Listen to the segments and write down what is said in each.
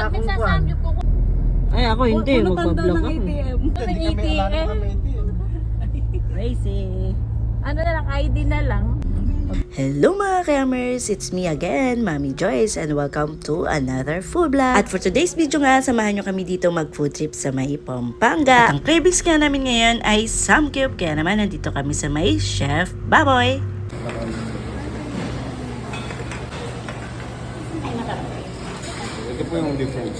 Gamit sa samgyup ko. Ay, ako hindi. Magpa-vlog ako. May ATM. Crazy. Ano na lang, ID na lang. Hello mga Kamers! It's me again, Mami Joyce, and welcome to another food vlog. At for today's video nga, samahan nyo kami dito mag-food trip sa may Pampanga. At ang cravings nga namin ngayon ay samgyup, kaya naman nandito kami sa may Chef Baboy. Ito po yung difference.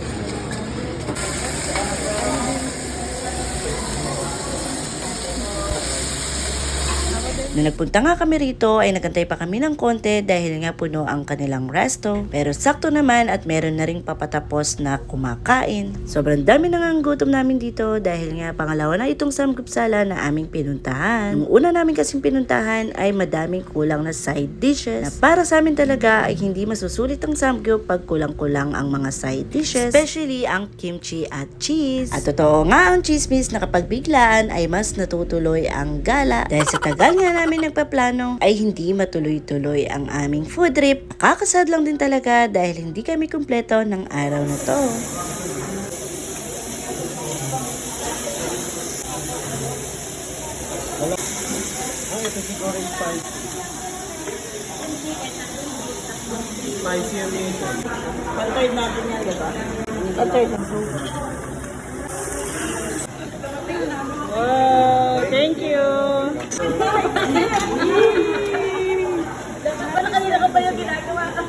Nung nagpunta nga kami rito ay nagantay pa kami ng konti dahil nga puno ang kanilang resto. Pero sakto naman at meron na ring papatapos na kumakain. Sobrang dami na nga ang gutom namin dito dahil nga pangalawa na itong samgupsala na aming pinuntahan. Nung una namin kasing pinuntahan ay madaming kulang na side dishes. Na para sa amin talaga ay hindi masusulit ang samgyup pag kulang-kulang ang mga side dishes. Especially ang kimchi at cheese. At totoo nga ang chismis na kapag biglaan ay mas natutuloy ang gala. Dahil sa tagal nga namin nagpaplano ay hindi matuloy-tuloy ang aming food trip. Nakakasad lang din talaga dahil hindi kami kumpleto ng araw na to. Ito siguro yung spicy yung ito. Pantay natin yan, diba? Pantay natin. Wow, thank you. Wala kanina ka pa yung ginagawa ka.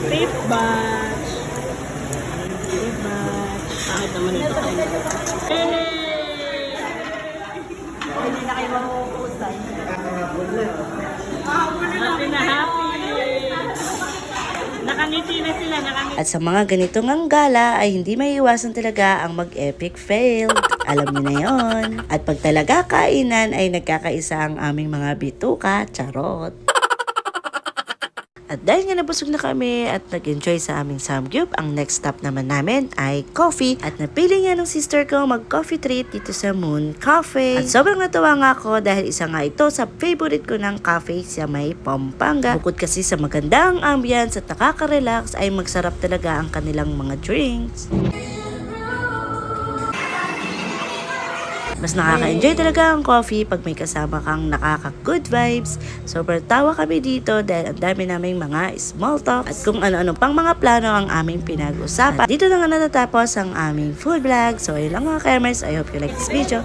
Fifth batch. Fifth batch. Kahit naman ito kayo. Hey! Hindi na kayo mahuhusan. Happy na happy! Nakangiti na sila, nakangiti. At sa mga ganitong ang gala ay hindi maiiwasan talaga ang mag-epic fail. Alam niyo na yon. At pag talaga kainan ay nagkakaisa ang aming mga bituka, charot. At dahil nga nabusog na kami at nag-enjoy sa aming samgyup, ang next stop naman namin ay coffee. At napili nga ng sister ko mag-coffee treat dito sa Moon Cafe. At sobrang natuwa nga ako dahil isa nga ito sa favorite ko ng cafe sa may Pampanga. Bukod kasi sa magandang ambience at nakaka-relax ay magsarap talaga ang kanilang mga drinks. Mas nakaka-enjoy talaga ang coffee pag may kasama kang nakaka-good vibes. Sobrang tawa kami dito dahil ang dami naming mga small talk at kung ano-ano pang mga plano ang aming pinag-usapan. At dito na nga natatapos ang aming food vlog. So ayun lang mga Kamers, I hope you like this video.